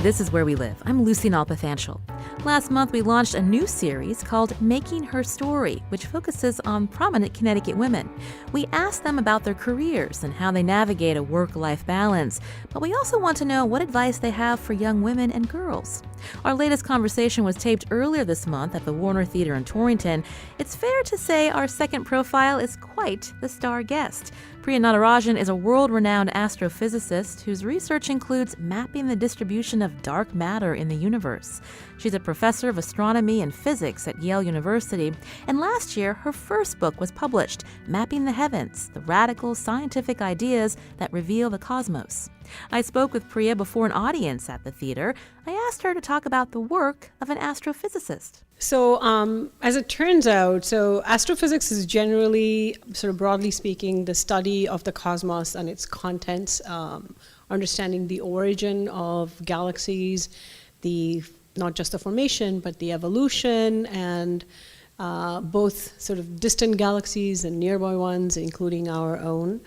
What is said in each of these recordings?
This is Where We Live. I'm Lucy Nalpathanchel. Last month, we launched a new series called Making Her Story, which focuses on prominent Connecticut women. We asked them about their careers and how they navigate a work-life balance, but we also want to know what advice they have for young women and girls. Our latest conversation was taped earlier this month at the Warner Theater in Torrington. It's fair to say our second profile is quite the star guest. Priya Natarajan is a world-renowned astrophysicist whose research includes mapping the distribution of dark matter in the universe. She's a professor of astronomy and physics at Yale University, and last year her first book was published, Mapping the Heavens, the Radical Scientific Ideas That Reveal the Cosmos. I spoke with Priya before an audience at the theater. I asked her to talk about the work of an astrophysicist. So as it turns out, astrophysics is generally, sort of broadly speaking, the study of the cosmos and its contents, understanding the origin of galaxies, not just the formation, but the evolution, and both sort of distant galaxies and nearby ones, including our own.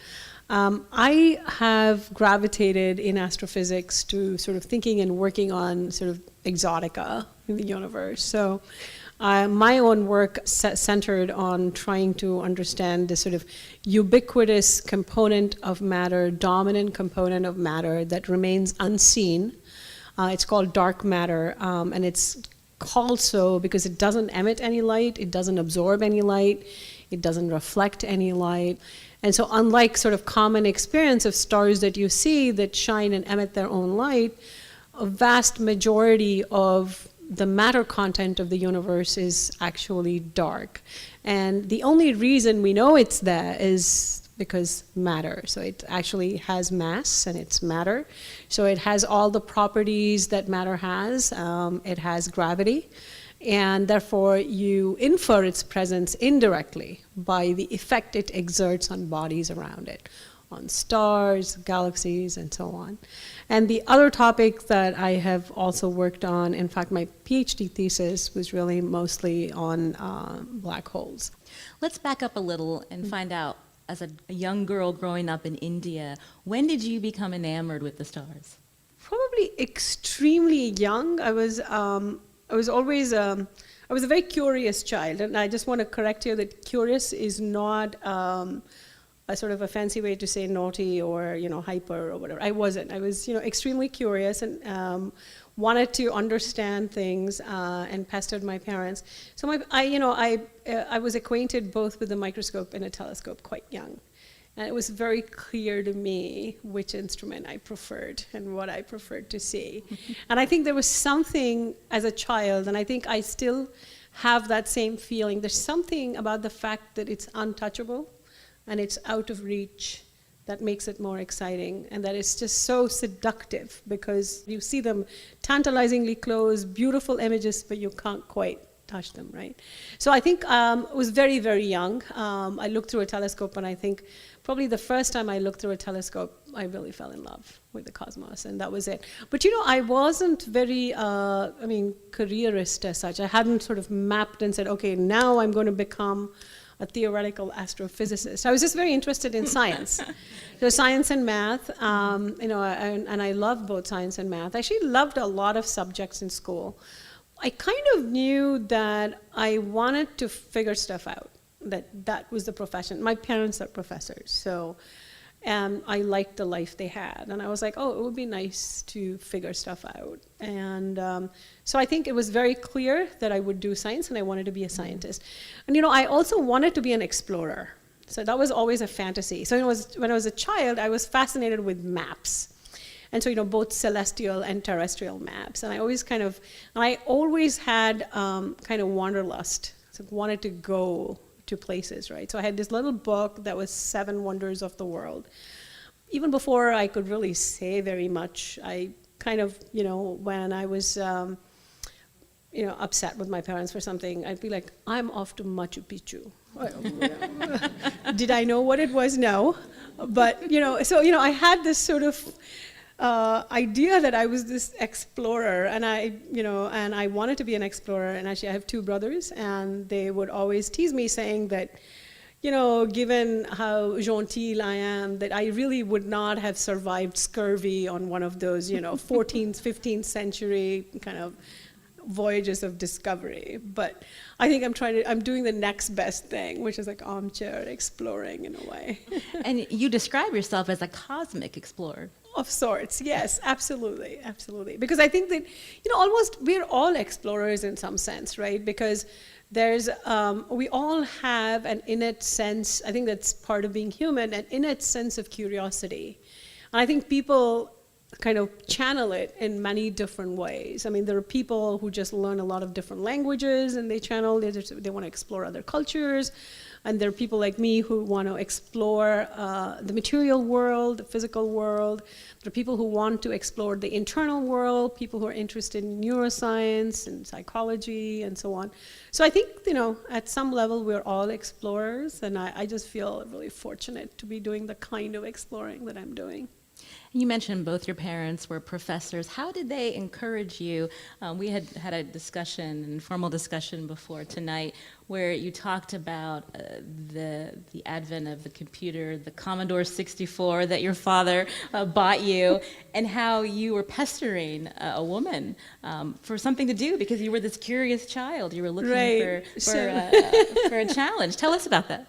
I have gravitated in astrophysics to sort of thinking and working on sort of exotica in the universe. So my own work centered on trying to understand the sort of ubiquitous component of matter, dominant component of matter that remains unseen. It's called dark matter, and it's called so because it doesn't emit any light, it doesn't absorb any light, it doesn't reflect any light. And so unlike sort of common experience of stars that you see that shine and emit their own light, a vast majority of the matter content of the universe is actually dark. And the only reason we know it's there is because matter. So it actually has mass and it's matter. So it has all the properties that matter has. It has gravity. And therefore you infer its presence indirectly by the effect it exerts on bodies around it, on stars, galaxies, and so on. And the other topic that I have also worked on, in fact my PhD thesis was really mostly on black holes. Let's back up a little and find out, as a young girl growing up in India, when did you become enamored with the stars? Probably extremely young. I was always, I was a very curious child, and I just want to correct you that curious is not a sort of a fancy way to say naughty or, hyper or whatever. I wasn't. I was, extremely curious and wanted to understand things and pestered my parents. So I was acquainted both with the microscope and a telescope quite young. And it was very clear to me which instrument I preferred and what I preferred to see. And I think there was something as a child, and I think I still have that same feeling. There's something about the fact that it's untouchable and it's out of reach that makes it more exciting, and that it's just so seductive because you see them tantalizingly close, beautiful images, but you can't quite touch them, right? So I think I was very, very young. I looked through a telescope, and I think probably the first time I looked through a telescope, I really fell in love with the cosmos, and that was it. But I wasn't very, careerist as such. I hadn't sort of mapped and said, okay, now I'm going to become a theoretical astrophysicist. I was just very interested in science. So science and math, and I love both science and math. I actually loved a lot of subjects in school. I kind of knew that I wanted to figure stuff out, that was the profession. My parents are professors, so I liked the life they had. And I was like, oh, it would be nice to figure stuff out. And so I think it was very clear that I would do science and I wanted to be a scientist. And I also wanted to be an explorer. So that was always a fantasy. So when I was a child, I was fascinated with maps. And so, both celestial and terrestrial maps. And I always had kind of wanderlust. So I wanted to go to places, right? So I had this little book that was 7 Wonders of the World. Even before I could really say very much, I kind of, when I was, upset with my parents for something, I'd be like, I'm off to Machu Picchu. Did I know what it was? No. But, I had this sort of idea that I was this explorer, and I wanted to be an explorer. And actually, I have 2 brothers, and they would always tease me, saying that, given how genteel I am, that I really would not have survived scurvy on one of those, 14th, 15th century kind of voyages of discovery. But I think I'm doing the next best thing, which is like armchair exploring in a way. And you describe yourself as a cosmic explorer. Of sorts, yes, absolutely, absolutely. Because I think that, almost we're all explorers in some sense, right? Because we all have an innate sense, I think that's part of being human, an innate sense of curiosity. And I think people kind of channel it in many different ways. I mean, there are people who just learn a lot of different languages and they want to explore other cultures. And there are people like me who want to explore the material world, the physical world. There are people who want to explore the internal world, people who are interested in neuroscience and psychology and so on. So I think, at some level we're all explorers, and I just feel really fortunate to be doing the kind of exploring that I'm doing. You mentioned both your parents were professors. How did they encourage you? We had a discussion, an informal discussion before tonight, where you talked about the advent of the computer, the Commodore 64 that your father bought you, and how you were pestering a woman for something to do because you were this curious child. You were looking for a challenge. Tell us about that.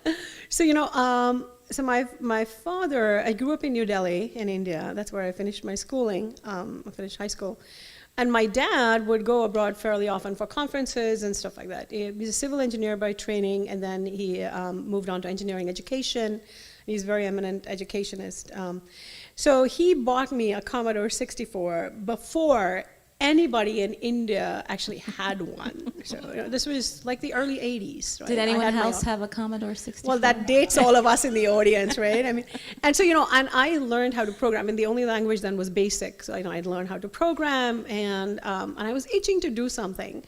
So my father, I grew up in New Delhi in India. That's where I finished my schooling. I finished high school. And my dad would go abroad fairly often for conferences and stuff like that. He's a civil engineer by training, and then he moved on to engineering education. He's a very eminent educationist. So he bought me a Commodore 64 before anybody in India actually had one. So this was like the early 80s. Right? Did anyone else have a Commodore 64? Well, that dates all of us in the audience, right? I mean, and so, and I learned how to program, and the only language then was BASIC. So, I'd learned how to program, and I was itching to do something.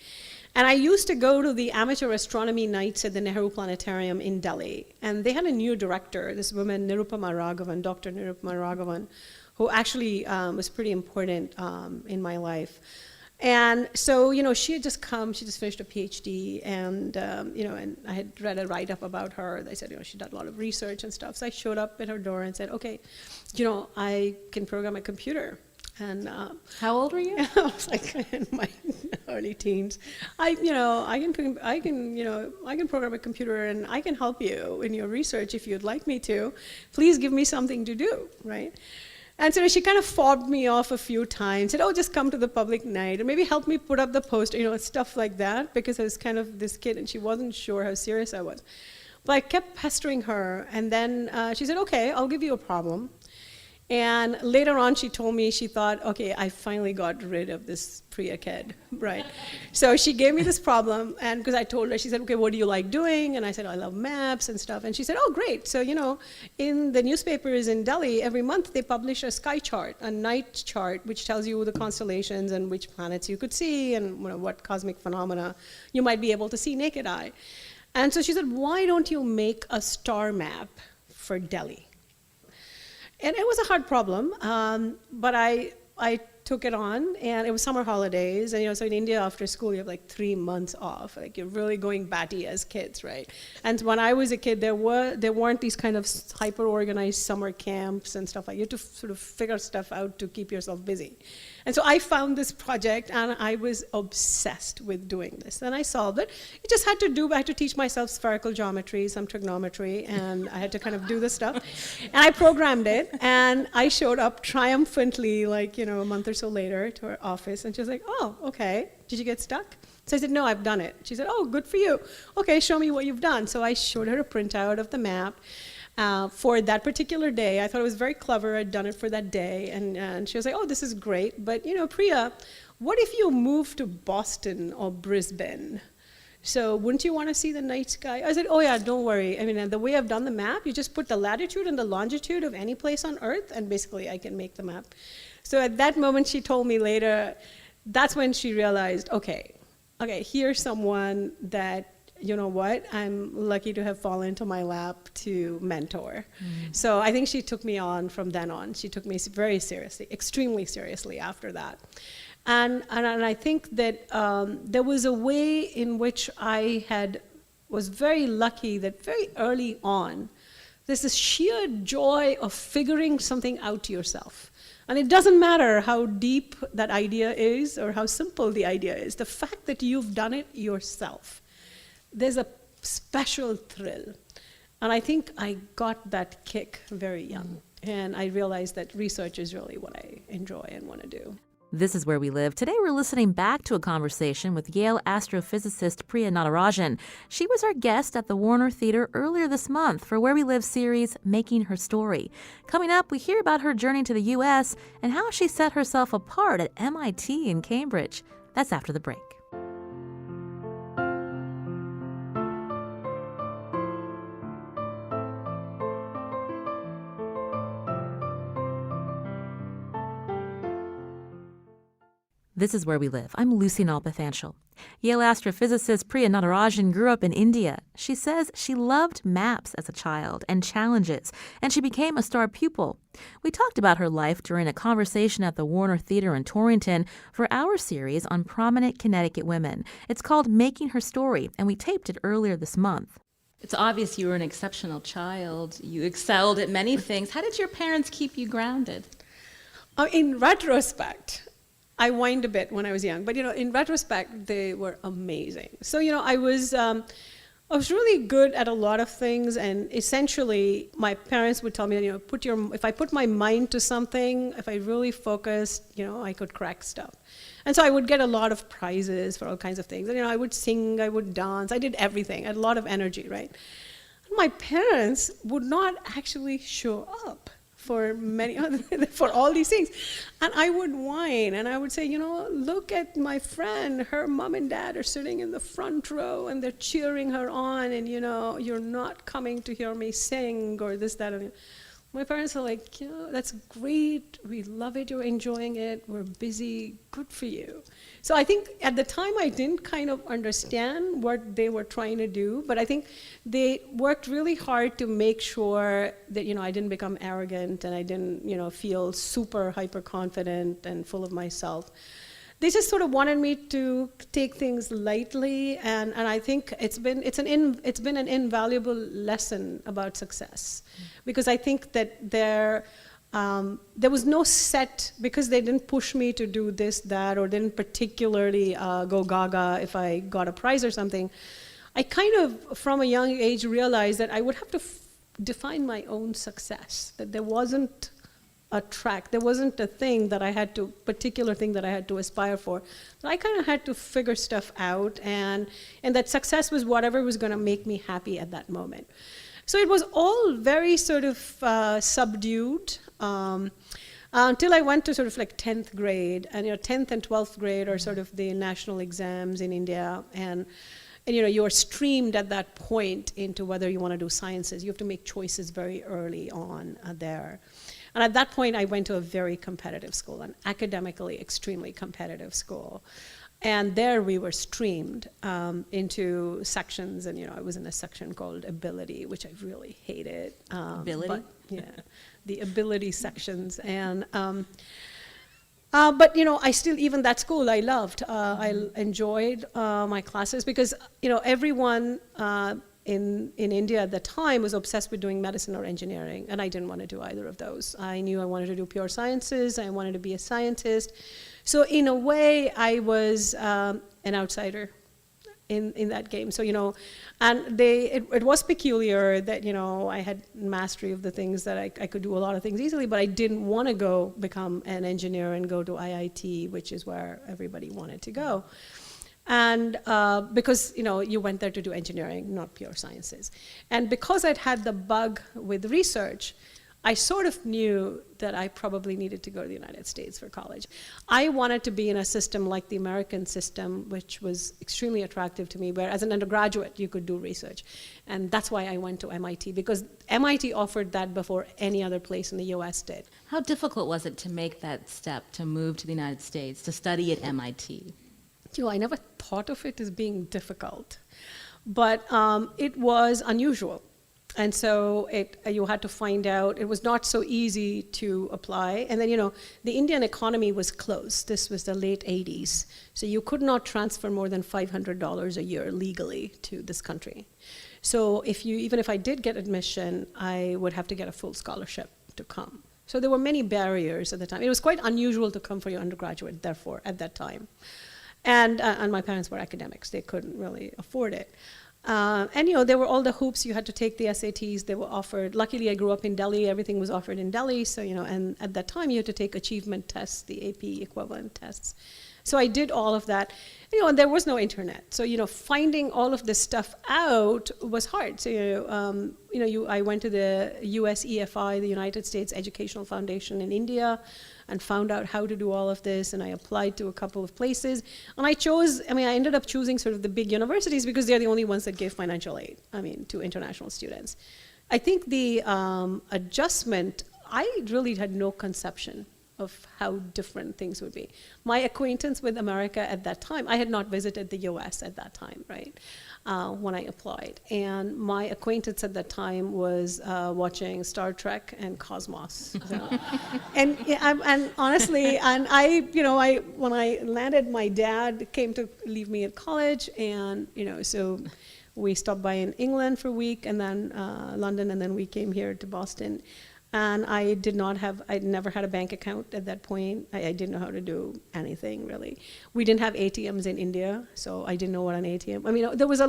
And I used to go to the amateur astronomy nights at the Nehru Planetarium in Delhi. And they had a new director, this woman, Nirupama Raghavan, Dr. Nirupama Raghavan, who actually was pretty important in my life. And so, she had just come, she just finished a PhD, and, and I had read a write-up about her. They said, she did a lot of research and stuff. So I showed up at her door and said, okay, I can program a computer. And how old were you? I was like in my early teens. I can program a computer, and I can help you in your research if you'd like me to. Please give me something to do, right? And so she kind of fobbed me off a few times, said, just come to the public night, or maybe help me put up the poster, stuff like that, because I was kind of this kid, and she wasn't sure how serious I was. But I kept pestering her, and then she said, okay, I'll give you a problem. And later on, she told me she thought, okay, I finally got rid of this Priya kid, right? So she gave me this problem, and because I told her, she said, okay, what do you like doing? And I said, I love maps and stuff. And she said, oh, great. So, in the newspapers in Delhi, every month they publish a sky chart, a night chart, which tells you the constellations and which planets you could see and what cosmic phenomena you might be able to see naked eye. And so she said, why don't you make a star map for Delhi? And it was a hard problem, but I took it on, and it was summer holidays, and so in India after school you have like 3 months off, like you're really going batty as kids, right? And when I was a kid, there weren't these kind of hyper-organized summer camps and stuff like that. You had to sort of figure stuff out to keep yourself busy. And so I found this project, and I was obsessed with doing this. And I solved it. I had to teach myself spherical geometry, some trigonometry, and I had to kind of do this stuff. And I programmed it, and I showed up triumphantly, like, a month or so later to her office, and she was like, oh, okay, did you get stuck? So I said, no, I've done it. She said, oh, good for you. Okay, show me what you've done. So I showed her a printout of the map. For that particular day. I thought it was very clever. I'd done it for that day. And she was like, oh, this is great. But, Priya, what if you moved to Boston or Brisbane? So wouldn't you want to see the night sky? I said, oh, yeah, don't worry. I mean, the way I've done the map, you just put the latitude and the longitude of any place on Earth, and basically I can make the map. So at that moment, she told me later, that's when she realized, okay, here's someone that, you know what, I'm lucky to have fallen into my lap to mentor. Mm-hmm. So I think she took me on from then on. She took me very seriously, extremely seriously after that. And I think that there was a way in which I had was very lucky that very early on, there's this sheer joy of figuring something out yourself. And it doesn't matter how deep that idea is or how simple the idea is. The fact that you've done it yourself, there's a special thrill. And I think I got that kick very young. And I realized that research is really what I enjoy and want to do. This is Where We Live. Today we're listening back to a conversation with Yale astrophysicist Priya Natarajan. She was our guest at the Warner Theater earlier this month for Where We Live series Making Her Story. Coming up, we hear about her journey to the U.S. and how she set herself apart at MIT in Cambridge. That's after the break. This is Where We Live. I'm Lucy Nalpathanchel. Yale astrophysicist Priya Natarajan grew up in India. She says she loved maps as a child and challenges, and she became a star pupil. We talked about her life during a conversation at the Warner Theater in Torrington for our series on prominent Connecticut women. It's called Making Her Story, and we taped it earlier this month. It's obvious you were an exceptional child. You excelled at many things. How did your parents keep you grounded? In retrospect, I whined a bit when I was young, but in retrospect, they were amazing. So I was really good at a lot of things, and essentially, my parents would tell me, if I put my mind to something, if I really focused, I could crack stuff. And so I would get a lot of prizes for all kinds of things. And I would sing, I would dance, I did everything. I had a lot of energy, right? And my parents would not actually show up for for all these things. And I would whine and I would say, look at my friend, her mom and dad are sitting in the front row and they're cheering her on, and you're not coming to hear me sing or this, that, and my parents are like, that's great, we love it, you're enjoying it, we're busy, good for you. So I think at the time I didn't kind of understand what they were trying to do, but I think they worked really hard to make sure that I didn't become arrogant and I didn't feel super hyper confident and full of myself. They just sort of wanted me to take things lightly, and I think it's been an invaluable lesson about success, because I think that there was no set, because they didn't push me to do this, that, or didn't particularly go gaga if I got a prize or something. I kind of, from a young age, realized that I would have to define my own success, that there wasn't a track, there wasn't a particular thing that I had to aspire for. So I kind of had to figure stuff out, and that success was whatever was going to make me happy at that moment. So it was all very sort of subdued until I went to sort of like 10th grade, and 10th and 12th grade are sort of the national exams in India, and you are streamed at that point into whether you want to do sciences. You have to make choices very early on there. And at that point, I went to a very competitive school, an academically extremely competitive school. And there we were streamed into sections, and I was in a section called Ability, which I really hated. Ability? But, yeah, the Ability sections. And but I still, even that school I loved. I enjoyed my classes because everyone in India at the time was obsessed with doing medicine or engineering, and I didn't want to do either of those. I knew I wanted to do pure sciences, I wanted to be a scientist. So in a way, I was an outsider in that game. So, and it was peculiar that, I had mastery of the things that I could do a lot of things easily, but I didn't want to go become an engineer and go to IIT, which is where everybody wanted to go. And because, you went there to do engineering, not pure sciences. And because I'd had the bug with research, I sort of knew that I probably needed to go to the United States for college. I wanted to be in a system like the American system, which was extremely attractive to me, where as an undergraduate, you could do research. And that's why I went to MIT, because MIT offered that before any other place in the US did. How difficult was it to make that step, to move to the United States, to study at MIT? I never thought of it as being difficult, but it was unusual. And so you had to find out, it was not so easy to apply. And then, the Indian economy was closed. This was the late 80s. So you could not transfer more than $500 a year legally to this country. So even if I did get admission, I would have to get a full scholarship to come. So there were many barriers at the time. It was quite unusual to come for your undergraduate, therefore, at that time. And my parents were academics. They couldn't really afford it. And there were all the hoops. You had to take the SATs. They were offered. Luckily, I grew up in Delhi. Everything was offered in Delhi. So, and at that time, you had to take achievement tests, the AP equivalent tests. So I did all of that. And there was no internet. So, finding all of this stuff out was hard. So, I went to the US EFI, the United States Educational Foundation in India, and found out how to do all of this, and I applied to a couple of places. And I ended up choosing sort of the big universities because they're the only ones that gave financial aid, to international students. I think the adjustment, I really had no conception of how different things would be. My acquaintance with America at that time, I had not visited the US at that time, right, when I applied. And my acquaintance at that time was watching Star Trek and Cosmos. So. and honestly, when I landed, my dad came to leave me at college, and, so we stopped by in England for a week, and then London, and then we came here to Boston. And I'd never had a bank account at that point. I didn't know how to do anything, really. We didn't have ATMs in India, so I didn't know what an ATM, there was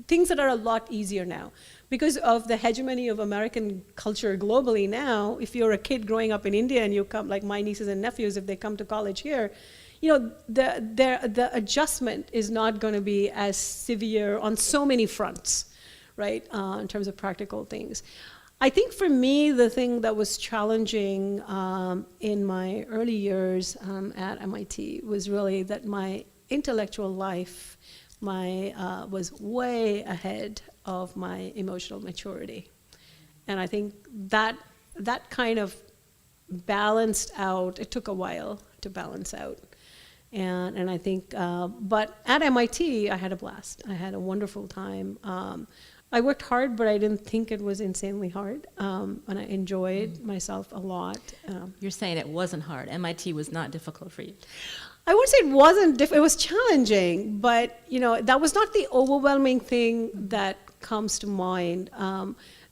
things that are a lot easier now. Because of the hegemony of American culture globally now, if you're a kid growing up in India and you come, like my nieces and nephews, if they come to college here, the adjustment is not going to be as severe on so many fronts, right, in terms of practical things. I think for me, the thing that was challenging in my early years at MIT was really that my intellectual life was way ahead of my emotional maturity. And I think that kind of balanced out. It took a while to balance out. And I think, but at MIT, I had a blast. I had a wonderful time. I worked hard, but I didn't think it was insanely hard, and I enjoyed myself a lot. You're saying it wasn't hard. MIT was not difficult for you. I would say it wasn't it was challenging, but that was not the overwhelming thing that comes to mind.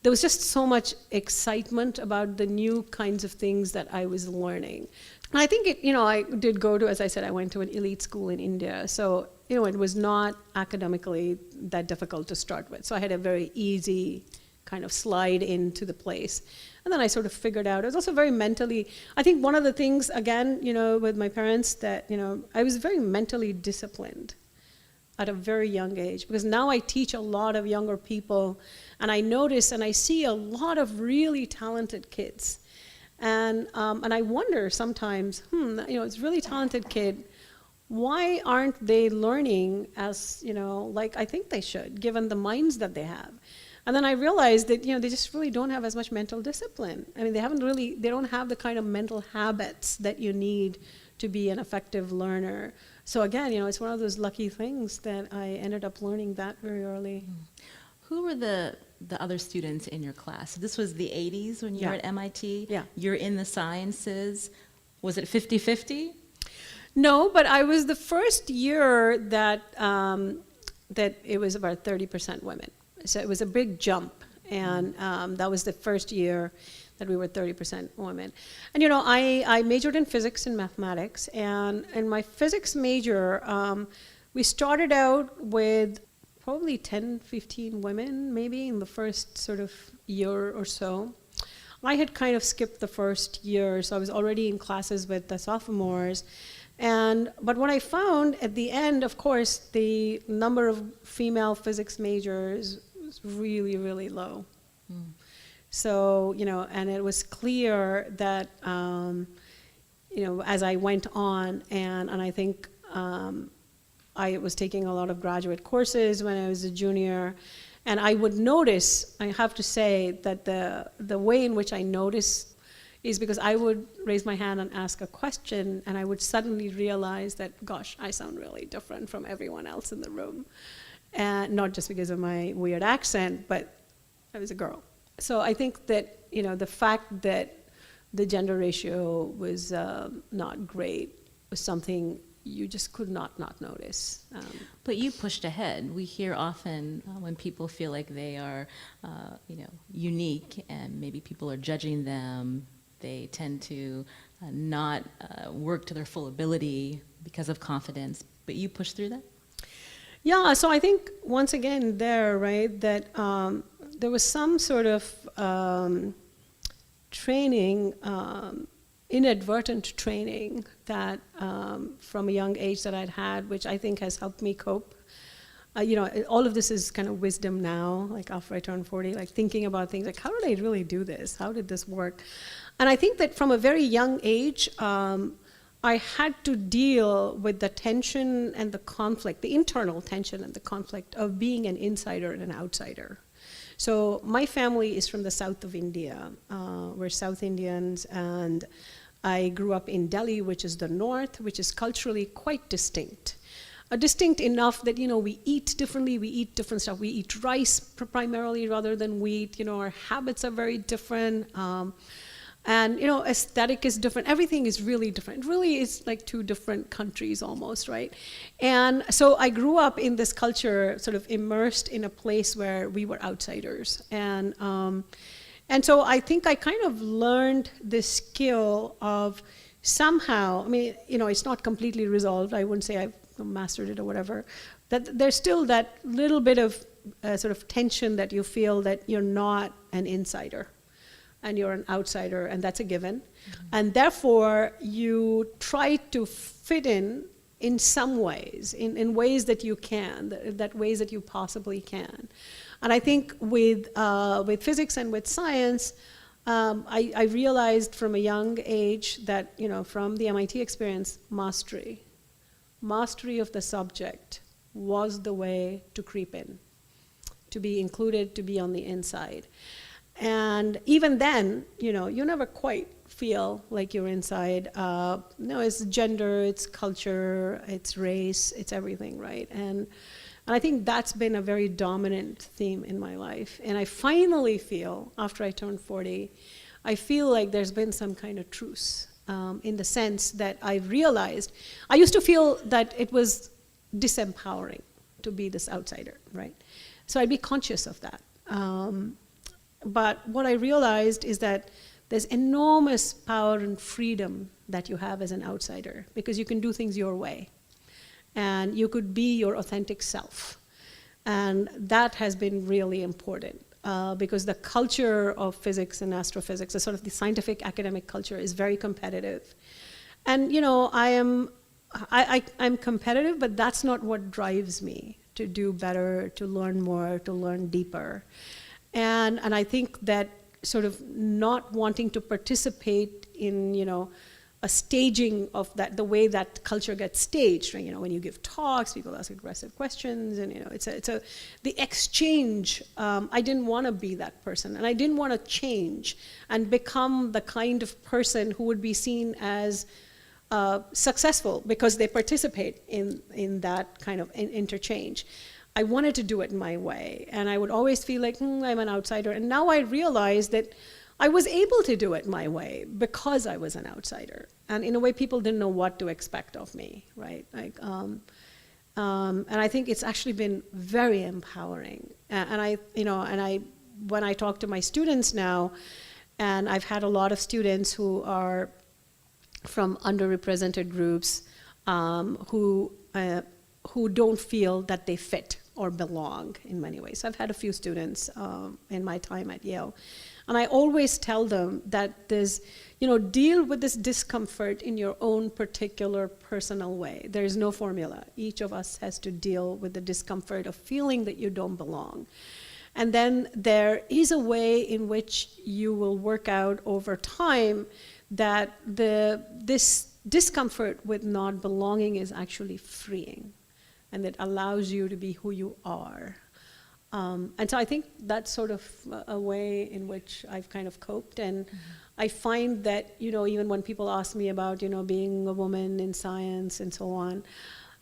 There was just so much excitement about the new kinds of things that I was learning. And I think I did go to, as I said, I went to an elite school in India, so it was not academically that difficult to start with. So I had a very easy kind of slide into the place. And then I sort of figured out, it was also very mentally, I think one of the things, again, with my parents, that, I was very mentally disciplined at a very young age, because now I teach a lot of younger people, and I notice and I see a lot of really talented kids. And I wonder sometimes, it's a really talented kid, why aren't they learning as, like I think they should, given the minds that they have? And then I realized that, they just really don't have as much mental discipline. I mean, they don't have the kind of mental habits that you need to be an effective learner. So again, it's one of those lucky things that I ended up learning that very early. Who were the other students in your class? This was the 80s when you were at MIT? Yeah. You're in the sciences. Was it 50-50? No, but I was the first year that it was about 30% women. So it was a big jump, and that was the first year that we were 30% women. And I majored in physics and mathematics, and in my physics major, we started out with probably 10, 15 women, maybe, in the first sort of year or so. I had kind of skipped the first year, so I was already in classes with the sophomores. But what I found at the end, of course, the number of female physics majors was really, really low. So, and it was clear that, as I went on, and I think I was taking a lot of graduate courses when I was a junior, and I would notice, I have to say, that the way in which I noticed is because I would raise my hand and ask a question, and I would suddenly realize that, gosh, I sound really different from everyone else in the room. And not just because of my weird accent, but I was a girl. So I think that, the fact that the gender ratio was not great was something you just could not notice. But you pushed ahead. We hear often when people feel like they are, unique and maybe people are judging them, they tend to not work to their full ability because of confidence. But you pushed through that? Yeah, so I think once again right, that there was some sort of training, inadvertent training that from a young age that I'd had, which I think has helped me cope. All of this is kind of wisdom now, like after I turned 40, like thinking about things like, how did I really do this? How did this work? And I think that from a very young age, I had to deal with the tension and the conflict, the internal tension and the conflict of being an insider and an outsider. So my family is from the south of India. We're South Indians, and I grew up in Delhi, which is the north, which is culturally quite distinct. Distinct enough that, we eat differently, we eat different stuff. We eat rice primarily rather than wheat. Our habits are very different. And, aesthetic is different. Everything is really different. It really is like two different countries almost, right? And so I grew up in this culture, sort of immersed in a place where we were outsiders. And so I think I kind of learned this skill of somehow, it's not completely resolved. I wouldn't say I've mastered it or whatever. That there's still that little bit of sort of tension that you feel that you're not an insider and you're an outsider, and that's a given. Mm-hmm. And therefore, you try to fit in some ways, in ways that you can, that ways that you possibly can. And I think with physics and with science, I realized from a young age that, from the MIT experience, mastery of the subject was the way to creep in, to be included, to be on the inside. And even then, you never quite feel like you're inside. It's gender, it's culture, it's race, it's everything, right? And I think that's been a very dominant theme in my life. And I finally feel, after I turned 40, I feel like there's been some kind of truce, in the sense that I've realized, I used to feel that it was disempowering to be this outsider, right? So I'd be conscious of that. But what I realized is that there's enormous power and freedom that you have as an outsider, because you can do things your way. And you could be your authentic self. And that has been really important, because the culture of physics and astrophysics, the sort of the scientific academic culture, is very competitive. And I'm competitive, but that's not what drives me to do better, to learn more, to learn deeper. And I think that sort of not wanting to participate in, a staging of that, the way that culture gets staged. Right? When you give talks, people ask aggressive questions, and the exchange. I didn't want to be that person, and I didn't want to change and become the kind of person who would be seen as successful because they participate in that kind of interchange. I wanted to do it my way, and I would always feel like I'm an outsider. And now I realize that I was able to do it my way because I was an outsider, and in a way, people didn't know what to expect of me, right? And I think it's actually been very empowering. When I talk to my students now, and I've had a lot of students who are from underrepresented groups, who don't feel that they fit or belong in many ways. I've had a few students in my time at Yale. And I always tell them that deal with this discomfort in your own particular personal way. There is no formula. Each of us has to deal with the discomfort of feeling that you don't belong. And then there is a way in which you will work out over time that this discomfort with not belonging is actually freeing, and it allows you to be who you are. And so I think that's sort of a way in which I've kind of coped. And I find that, even when people ask me about, being a woman in science and so on,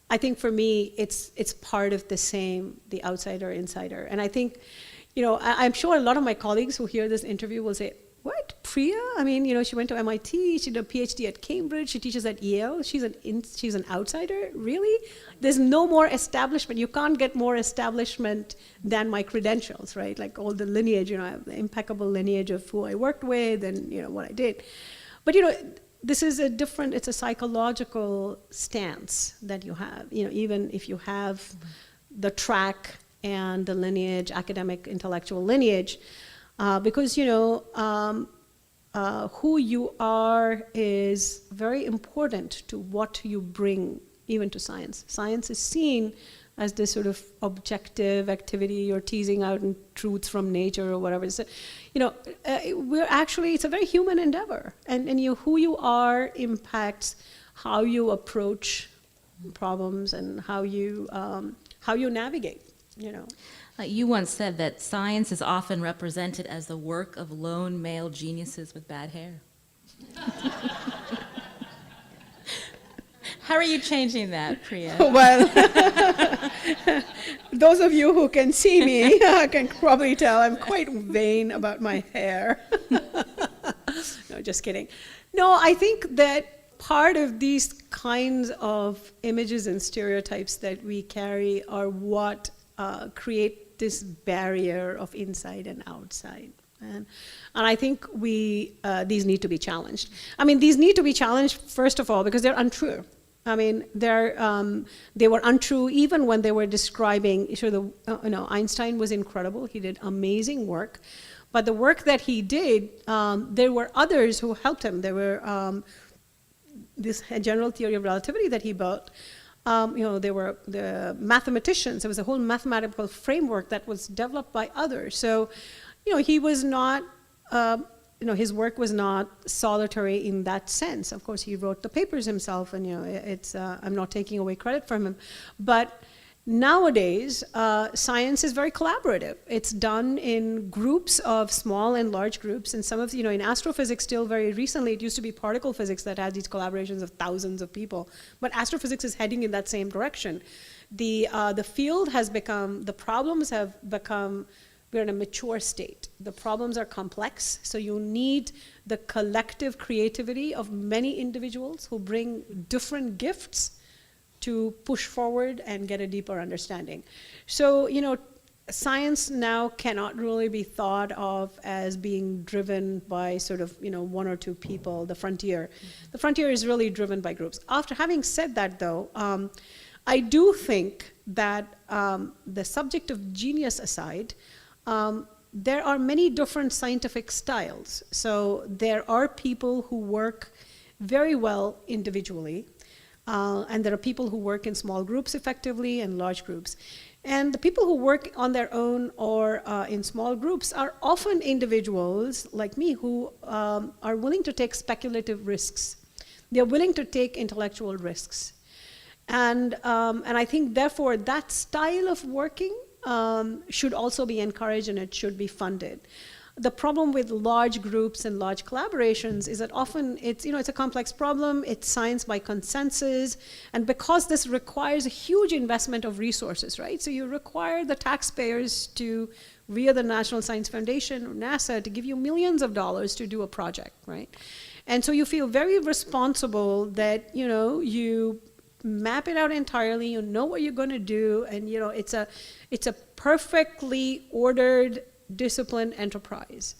I think for me, it's part of the outsider, insider. And I think, I'm sure a lot of my colleagues who hear this interview will say, what, Priya? I mean, she went to MIT, she did a PhD at Cambridge, she teaches at Yale, she's an outsider? Really? There's no more establishment. You can't get more establishment than my credentials, right? Like all the lineage, I have the impeccable lineage of who I worked with and, what I did. But, this is it's a psychological stance that you have, even if you have the track and the lineage, academic, intellectual lineage, because, who you are is very important to what you bring even to science. Science is seen as this sort of objective activity, you're teasing out truths from nature or whatever. So, it's a very human endeavor. And who you are impacts how you approach problems and how you navigate, You once said that science is often represented as the work of lone male geniuses with bad hair. How are you changing that, Priya? Well, those of you who can see me can probably tell I'm quite vain about my hair. No, just kidding. No, I think that part of these kinds of images and stereotypes that we carry are what create this barrier of inside and outside. And I think these need to be challenged. I mean, these need to be challenged, first of all, because they're untrue. I mean, they were untrue even when they were describing, Einstein was incredible. He did amazing work. But the work that he did, there were others who helped him. There were this general theory of relativity that he built. There were the mathematicians. There was a whole mathematical framework that was developed by others. So, he was not, his work was not solitary in that sense. Of course, he wrote the papers himself, and I'm not taking away credit from him. But nowadays, science is very collaborative. It's done in groups of small and large groups, and some of, in astrophysics still very recently, it used to be particle physics that had these collaborations of thousands of people. But astrophysics is heading in that same direction. The field has become, the problems have become, we're in a mature state. The problems are complex, so you need the collective creativity of many individuals who bring different gifts to push forward and get a deeper understanding. So, science now cannot really be thought of as being driven by sort of, one or two people, the frontier. The frontier is really driven by groups. After having said that, though, I do think that the subject of genius aside, there are many different scientific styles. So there are people who work very well individually, and there are people who work in small groups effectively and large groups. And the people who work on their own or in small groups are often individuals like me who are willing to take speculative risks. They're willing to take intellectual risks. And I think, therefore, that style of working should also be encouraged, and it should be funded. The problem with large groups and large collaborations is that often it's a complex problem, it's science by consensus, and because this requires a huge investment of resources, right? So you require the taxpayers to, via the National Science Foundation or NASA, to give you millions of dollars to do a project, right? And so you feel very responsible that, you map it out entirely, you know what you're going to do, and it's a perfectly ordered, disciplined enterprise.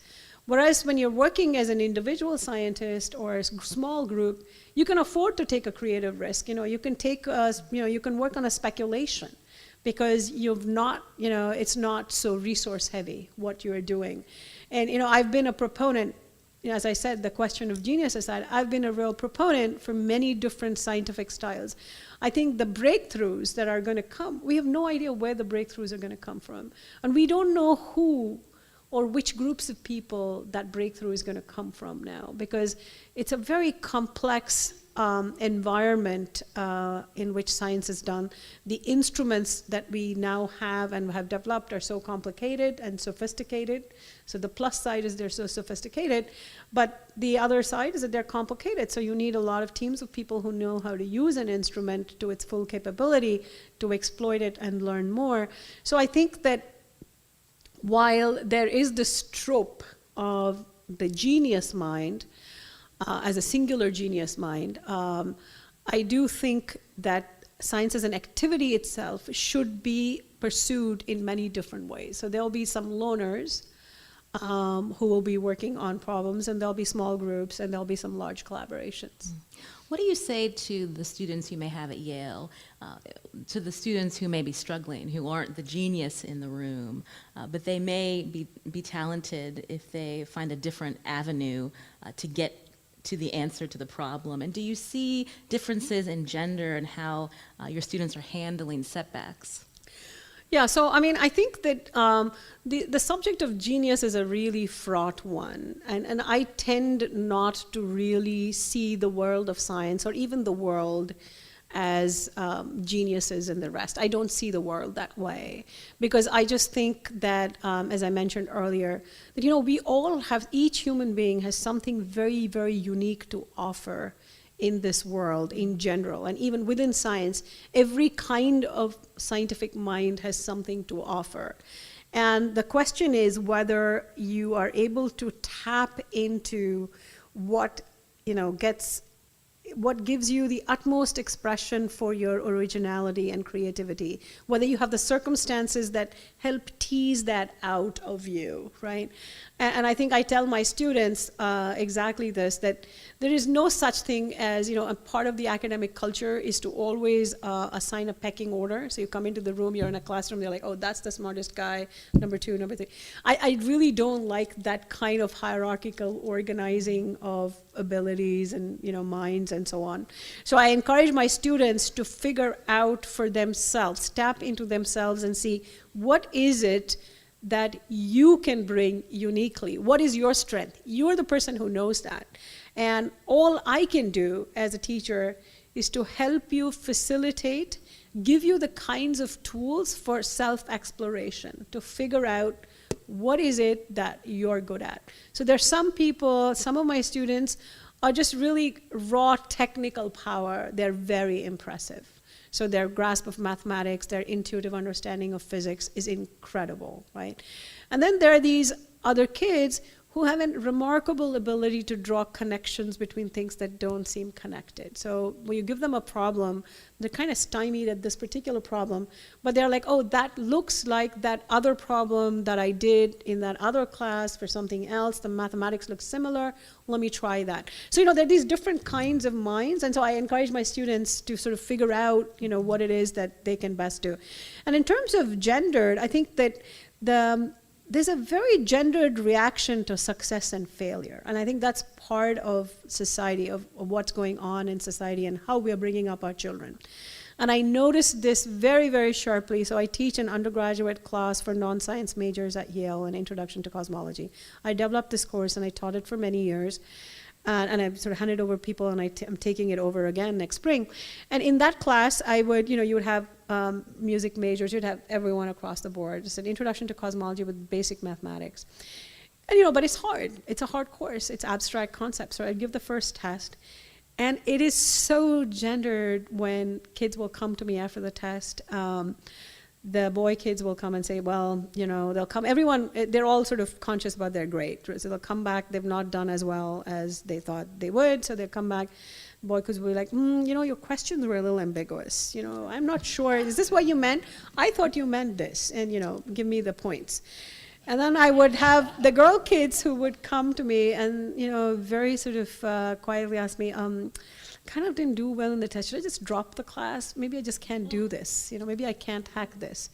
Whereas when you're working as an individual scientist or a small group, you can afford to take a creative risk. You can take you can work on a speculation because it's not so resource heavy what you're doing. And I've been a proponent. As I said, the question of genius aside, I've been a real proponent for many different scientific styles. I think the breakthroughs that are going to come, we have no idea where the breakthroughs are going to come from. And we don't know who or which groups of people that breakthrough is going to come from now, because it's a very complex environment in which science is done. The instruments that we now have and have developed are so complicated and sophisticated. So the plus side is they're so sophisticated, but the other side is that they're complicated. So you need a lot of teams of people who know how to use an instrument to its full capability, to exploit it and learn more. So I think that while there is this trope of the genius mind as a singular genius mind, I do think that science as an activity itself should be pursued in many different ways. So there'll be some loners who will be working on problems, and there'll be small groups, and there'll be some large collaborations. What do you say to the students you may have at Yale, to the students who may be struggling, who aren't the genius in the room, but they may be talented if they find a different avenue to get to the answer to the problem? And do you see differences in gender and how your students are handling setbacks? Yeah, so I mean, I think that the subject of genius is a really fraught one, and I tend not to really see the world of science or even the world as geniuses and the rest. I don't see the world that way, because I just think that, as I mentioned earlier, that we all have, each human being has something very, very unique to offer in this world in general, and even within science, every kind of scientific mind has something to offer. And the question is whether you are able to tap into what gives you the utmost expression for your originality and creativity, whether you have the circumstances that help tease that out of you, right? And I think I tell my students exactly this, that there is no such thing as, a part of the academic culture is to always assign a pecking order. So you come into the room, you're in a classroom, they're like, oh, that's the smartest guy, number 2, number 3. I really don't like that kind of hierarchical organizing of abilities and, minds and so on. So I encourage my students to figure out for themselves, tap into themselves and see, what is it that you can bring uniquely? What is your strength? You're the person who knows that. And all I can do as a teacher is to help you facilitate, give you the kinds of tools for self-exploration, to figure out what is it that you're good at. So there's some people, some of my students are just really raw technical power. They're very impressive. So their grasp of mathematics, their intuitive understanding of physics is incredible, right? And then there are these other kids who have a remarkable ability to draw connections between things that don't seem connected. So when you give them a problem, they're kind of stymied at this particular problem, but they're like, oh, that looks like that other problem that I did in that other class for something else. The mathematics looks similar. Let me try that. So, there are these different kinds of minds, and so I encourage my students to sort of figure out, what it is that they can best do. And in terms of gendered, I think that there's a very gendered reaction to success and failure. And I think that's part of society, of what's going on in society and how we are bringing up our children. And I noticed this very, very sharply. So I teach an undergraduate class for non-science majors at Yale, an Introduction to Cosmology. I developed this course and I taught it for many years. And I've sort of handed over people, and I'm taking it over again next spring. And in that class, I would, you would have music majors, you'd have everyone across the board, just an introduction to cosmology with basic mathematics. And, but it's hard. It's a hard course. It's abstract concepts. So I'd give the first test. And it is so gendered when kids will come to me after the test. The boy kids will come and say, well, they'll come, everyone, they're all sort of conscious about their grade. So they'll come back, they've not done as well as they thought they would, so they'll come back. The boy kids will be like, your questions were a little ambiguous. I'm not sure, is this what you meant? I thought you meant this, and, give me the points. And then I would have the girl kids who would come to me and, very sort of quietly ask me, kind of didn't do well in the test. Should I just drop the class? Maybe I just can't do this. Maybe I can't hack this.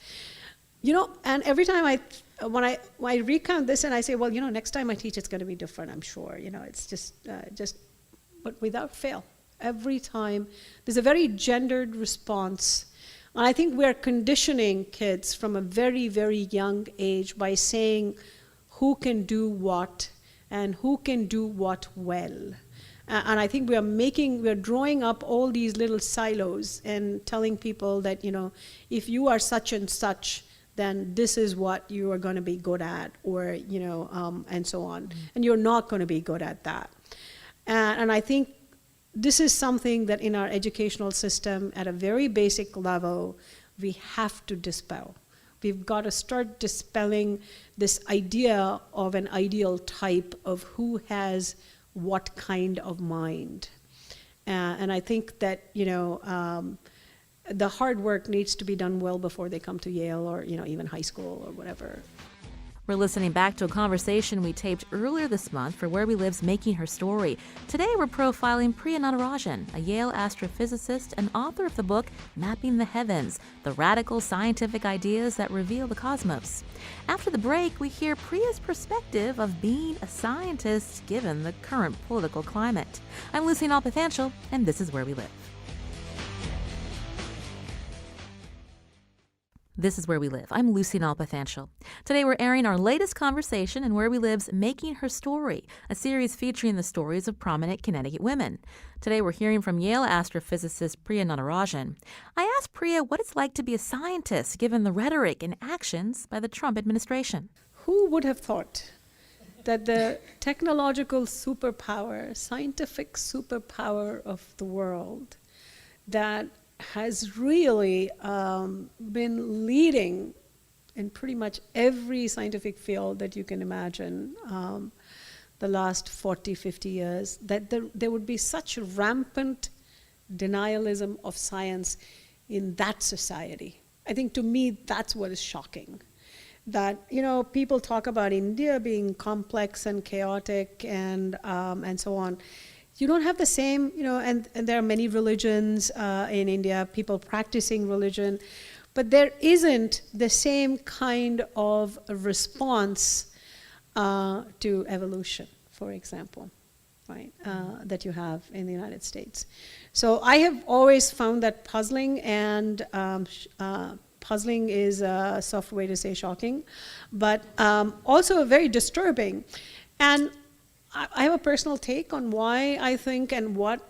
And every time when I recount this and I say, well, next time I teach, it's going to be different, I'm sure. It's just, but without fail, every time there's a very gendered response. And I think we're conditioning kids from a very, very young age by saying who can do what and who can do what well. And I think we're drawing up all these little silos and telling people that, if you are such and such, then this is what you are going to be good at, or, and so on. Mm-hmm. And you're not going to be good at that. And I think this is something that in our educational system, at a very basic level, we have to dispel. We've got to start dispelling this idea of an ideal type of who has what kind of mind. And I think that, the hard work needs to be done well before they come to Yale or, even high school or whatever. We're listening back to a conversation we taped earlier this month for Where We Live's Making Her Story. Today we're profiling Priya Natarajan, a Yale astrophysicist and author of the book Mapping the Heavens, the radical scientific ideas that reveal the cosmos. After the break, we hear Priya's perspective of being a scientist given the current political climate. I'm Lucy Nalpathanchel, and this is Where We Live. This is Where We Live. I'm Lucy Nalpathanchel. Today we're airing our latest conversation in Where We Live's Making Her Story, a series featuring the stories of prominent Connecticut women. Today we're hearing from Yale astrophysicist Priya Natarajan. I asked Priya what it's like to be a scientist given the rhetoric and actions by the Trump administration. Who would have thought that the technological superpower, scientific superpower of the world that has really been leading in pretty much every scientific field that you can imagine the last 40, 50 years, that there would be such rampant denialism of science in that society. I think to me that's what is shocking. That, people talk about India being complex and chaotic and so on. You don't have the same, and there are many religions in India, people practicing religion, but there isn't the same kind of response to evolution, for example, right, that you have in the United States. So I have always found that puzzling, and puzzling is a soft way to say shocking, but also very disturbing. And I have a personal take on why I think and what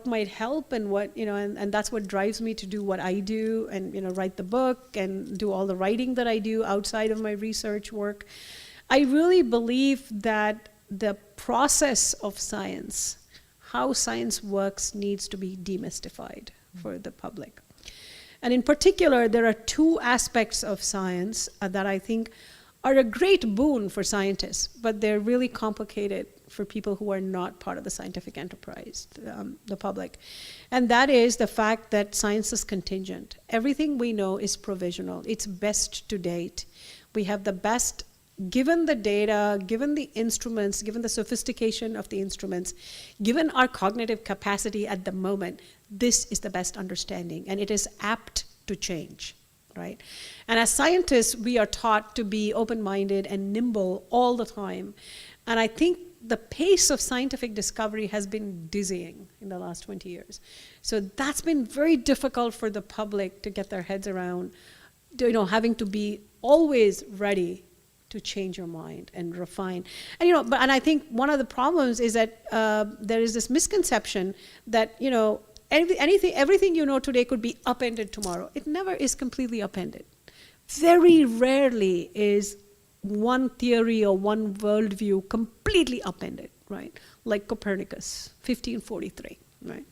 might help and what, and that's what drives me to do what I do and, write the book and do all the writing that I do outside of my research work. I really believe that the process of science, how science works, needs to be demystified for the public. And in particular, there are two aspects of science that I think are a great boon for scientists, but they're really complicated for people who are not part of the scientific enterprise, the public. And that is the fact that science is contingent. Everything we know is provisional. It's best to date. We have the best, given the data, given the instruments, given the sophistication of the instruments, given our cognitive capacity at the moment, this is the best understanding, and it is apt to change. Right? And as scientists, we are taught to be open-minded and nimble all the time. And I think the pace of scientific discovery has been dizzying in the last 20 years. So that's been very difficult for the public to get their heads around, having to be always ready to change your mind and refine. And, and I think one of the problems is that there is this misconception that, everything you know today could be upended tomorrow. It never is completely upended. Very rarely is one theory or one worldview completely upended, right? Like Copernicus, 1543, right?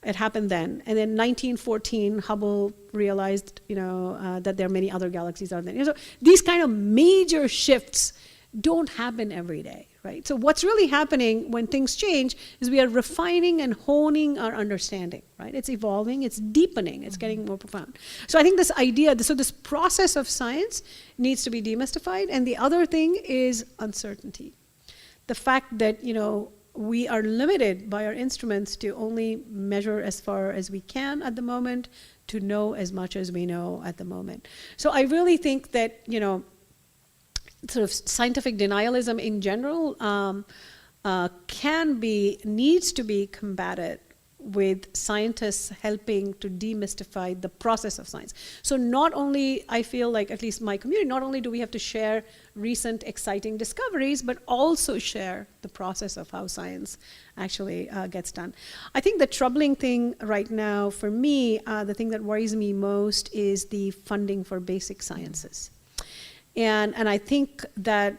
It happened then. And then 1914, Hubble realized, that there are many other galaxies out there. So these kind of major shifts don't happen every day, right? So what's really happening when things change is we are refining and honing our understanding, right? It's evolving, it's deepening, it's getting more profound. So I think this idea, this process of science needs to be demystified. And the other thing is uncertainty. The fact that, we are limited by our instruments to only measure as far as we can at the moment, to know as much as we know at the moment. So I really think that, sort of scientific denialism in general needs to be combated with scientists helping to demystify the process of science. So not only, I feel like, at least my community, not only do we have to share recent exciting discoveries, but also share the process of how science actually gets done. I think the troubling thing right now for me, the thing that worries me most is the funding for basic sciences. And I think that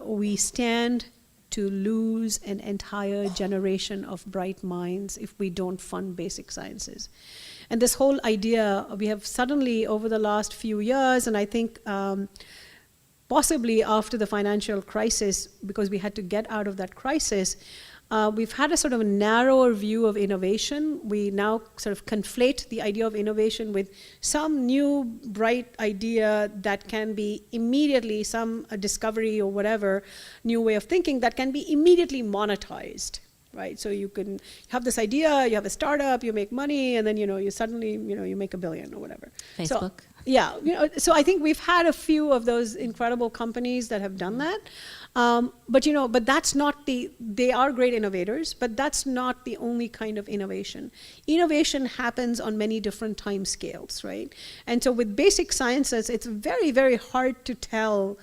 we stand to lose an entire generation of bright minds if we don't fund basic sciences. And this whole idea, we have suddenly over the last few years, and I think possibly after the financial crisis, because we had to get out of that crisis, we've had a sort of a narrower view of innovation. We now sort of conflate the idea of innovation with some new bright idea that can be immediately, a discovery or whatever, new way of thinking that can be immediately monetized. Right, so you can have this idea, you have a startup, you make money, and then you suddenly you make $1 billion or whatever. Facebook. So, yeah, so I think we've had a few of those incredible companies that have done that, but that's not they are great innovators, but that's not the only kind of innovation. Innovation happens on many different time scales, right? And so with basic sciences, it's very, very hard to tell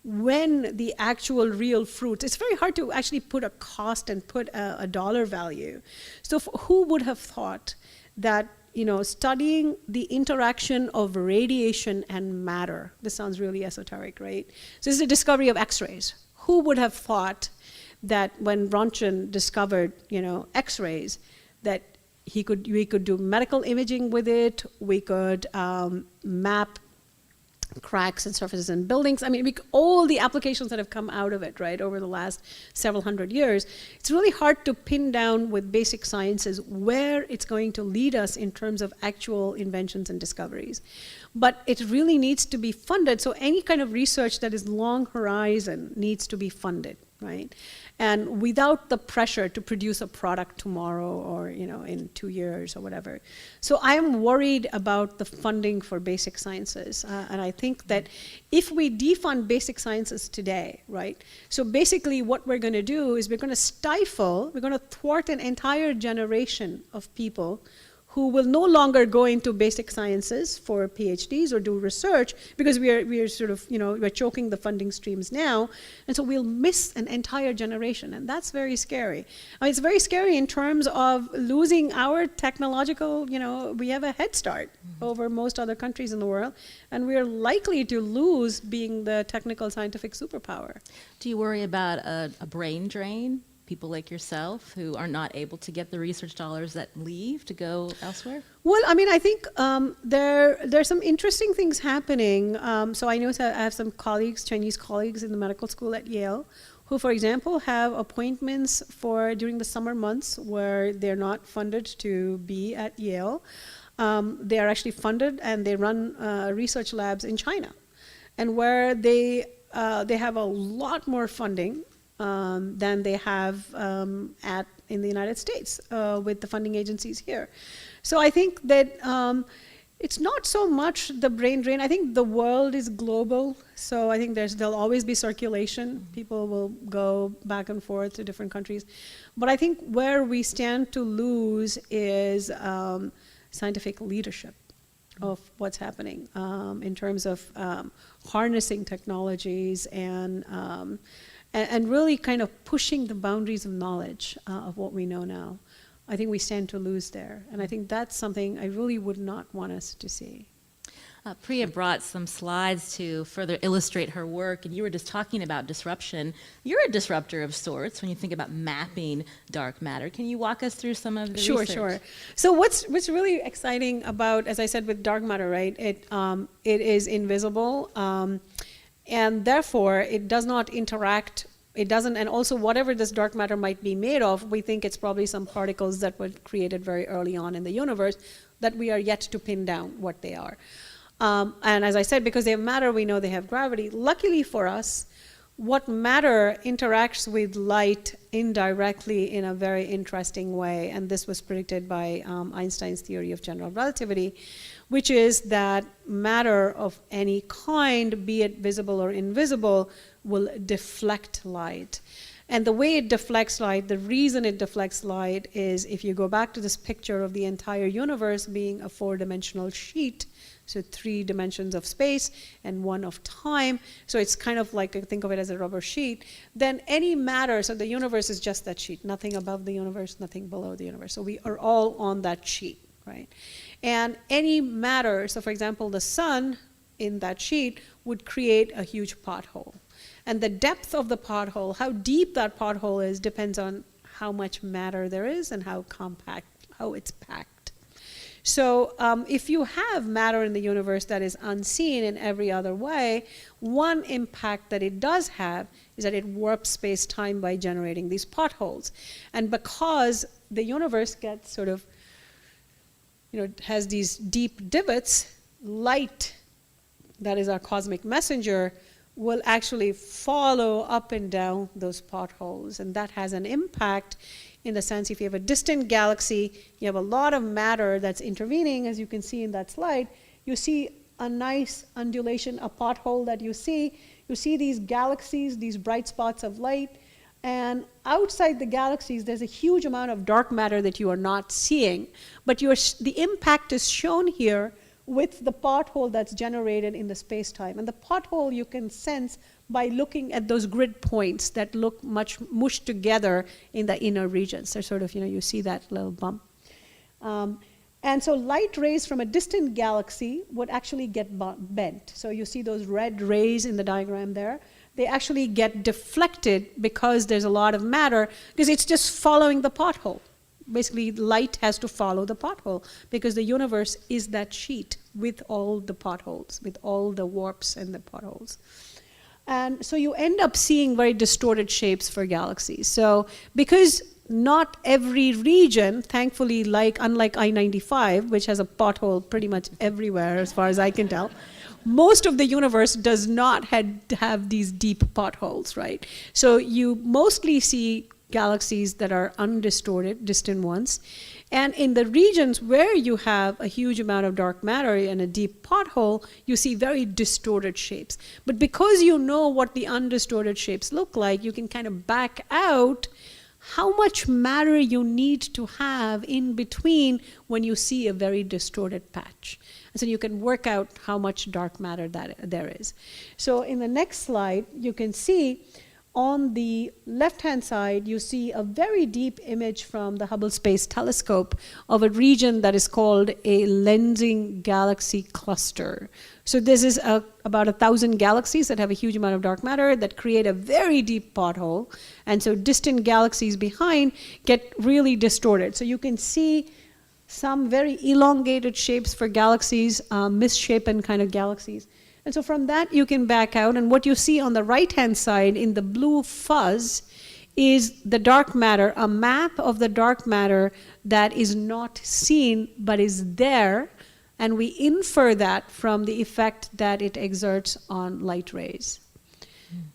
when the actual real fruit, it's very hard to actually put a cost and put a dollar value. So who would have thought that studying the interaction of radiation and matter, this sounds really esoteric, right? So this is the discovery of X-rays. Who would have thought that when Rontgen discovered X-rays, that we could do medical imaging with it, we could map cracks and surfaces in buildings. I mean, all the applications that have come out of it, right, over the last several hundred years, it's really hard to pin down with basic sciences where it's going to lead us in terms of actual inventions and discoveries. But it really needs to be funded. So any kind of research that is long horizon needs to be funded, right? And without the pressure to produce a product tomorrow or in 2 years or whatever. So I am worried about the funding for basic sciences, and I think that if we defund basic sciences today, right? So basically, what we're going to do is we're going to thwart an entire generation of people who will no longer go into basic sciences for PhDs or do research, because we are sort of, we're choking the funding streams now, and so we'll miss an entire generation, and that's very scary. I mean, it's very scary in terms of losing our technological, we have a head start over most other countries in the world, and we're likely to lose being the technical scientific superpower. Do you worry about a brain drain? People like yourself who are not able to get the research dollars that leave to go elsewhere? Well, I mean, I think there's some interesting things happening. So I know I have some colleagues, Chinese colleagues in the medical school at Yale, who, for example, have appointments for during the summer months where they're not funded to be at Yale. They are actually funded, and they run research labs in China, and where they have a lot more funding than they have in the United States with the funding agencies here. So I think that it's not so much the brain drain. I think the world is global, so I think there'll always be circulation. People will go back and forth to different countries. But I think where we stand to lose is scientific leadership of what's happening in terms of harnessing technologies and really kind of pushing the boundaries of knowledge of what we know now. I think we stand to lose there. And I think that's something I really would not want us to see. Priya brought some slides to further illustrate her work, and you were just talking about disruption. You're a disruptor of sorts when you think about mapping dark matter. Can you walk us through some of the research? Sure. So what's really exciting about, as I said, with dark matter, right? It is invisible. And therefore, it does not interact, and also whatever this dark matter might be made of, we think it's probably some particles that were created very early on in the universe that we are yet to pin down what they are. And as I said, because they have matter, we know they have gravity. Luckily for us, what matter interacts with light indirectly in a very interesting way, and this was predicted by Einstein's theory of general relativity, which is that matter of any kind, be it visible or invisible, will deflect light. And the way it deflects light, the reason it deflects light is if you go back to this picture of the entire universe being a four-dimensional sheet, so 3 dimensions of space and 1 of time, so it's kind of like, think of it as a rubber sheet, then any matter, so the universe is just that sheet, nothing above the universe, nothing below the universe. So we are all on that sheet, right? And any matter, so for example, the sun in that sheet would create a huge pothole. And the depth of the pothole, how deep that pothole is, depends on how much matter there is and how compact, how it's packed. So if you have matter in the universe that is unseen in every other way, one impact that it does have is that it warps space-time by generating these potholes. And because the universe gets sort of, has these deep divots, light, that is our cosmic messenger, will actually follow up and down those potholes. And that has an impact in the sense if you have a distant galaxy, you have a lot of matter that's intervening, as you can see in that slide. You see a nice undulation, a pothole that you see. You see these galaxies, these bright spots of light. And outside the galaxies, there's a huge amount of dark matter that you are not seeing. But the impact is shown here with the pothole that's generated in the space-time. And the pothole you can sense by looking at those grid points that look much mushed together in the inner regions. They're sort of, you see that little bump. And so light rays from a distant galaxy would actually get bent. So you see those red rays in the diagram there. They actually get deflected because there's a lot of matter, because it's just following the pothole. Basically, light has to follow the pothole because the universe is that sheet with all the potholes, with all the warps and the potholes. And so you end up seeing very distorted shapes for galaxies. So because not every region, thankfully, unlike I-95, which has a pothole pretty much everywhere as far as I can tell, most of the universe does not have these deep potholes, right? So you mostly see galaxies that are undistorted, distant ones. And in the regions where you have a huge amount of dark matter and a deep pothole, you see very distorted shapes. But because you know what the undistorted shapes look like, you can kind of back out how much matter you need to have in between when you see a very distorted patch. And so you can work out how much dark matter that there is. So in the next slide, you can see on the left-hand side, you see a very deep image from the Hubble Space Telescope of a region that is called a lensing galaxy cluster. So this is about 1,000 galaxies that have a huge amount of dark matter that create a very deep pothole. And so distant galaxies behind get really distorted. So you can see some very elongated shapes for galaxies, misshapen kind of galaxies. And so from that, you can back out. And what you see on the right-hand side in the blue fuzz is the dark matter, a map of the dark matter that is not seen but is there. And we infer that from the effect that it exerts on light rays.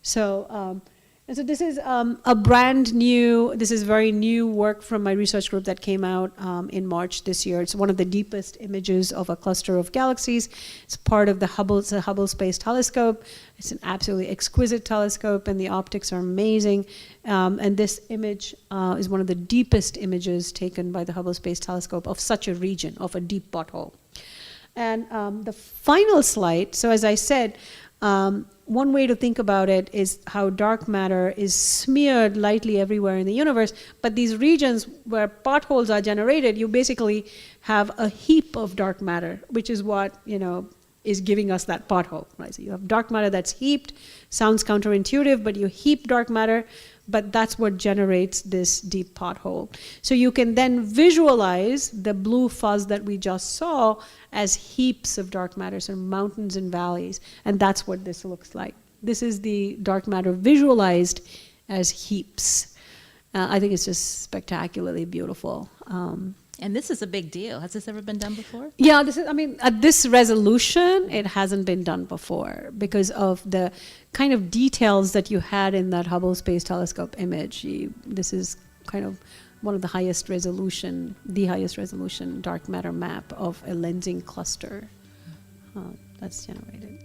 So this is this is very new work from my research group that came out in March this year. It's one of the deepest images of a cluster of galaxies. It's part of the Hubble Space Telescope. It's an absolutely exquisite telescope, and the optics are amazing. And this image is one of the deepest images taken by the Hubble Space Telescope of such a region, of a deep pothole. And the final slide, so as I said, one way to think about it is how dark matter is smeared lightly everywhere in the universe, but these regions where potholes are generated, you basically have a heap of dark matter, which is what, is giving us that pothole, right? So you have dark matter that's heaped, sounds counterintuitive, but you heap dark matter, but that's what generates this deep pothole. So you can then visualize the blue fuzz that we just saw as heaps of dark matter, so mountains and valleys, and that's what this looks like. This is the dark matter visualized as heaps. I think it's just spectacularly beautiful. And this is a big deal. Has this ever been done before? Yeah, at this resolution, it hasn't been done before because of the kind of details that you had in that Hubble Space Telescope image. This is kind of one of the highest resolution dark matter map of a lensing cluster that's generated.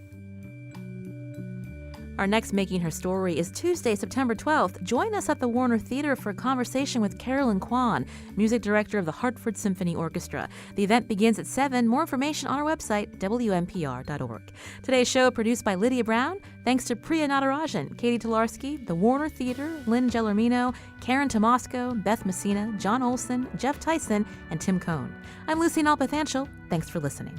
Our next Making Her Story is Tuesday, September 12th. Join us at the Warner Theater for a conversation with Carolyn Kwan, music director of the Hartford Symphony Orchestra. The event begins at 7. More information on our website, WNPR.org. Today's show produced by Lydia Brown. Thanks to Priya Natarajan, Katie Tolarski, the Warner Theater, Lynn Gellermino, Karen Tomasco, Beth Messina, John Olson, Jeff Tyson, and Tim Cohn. I'm Lucy Nalpathanchel. Thanks for listening.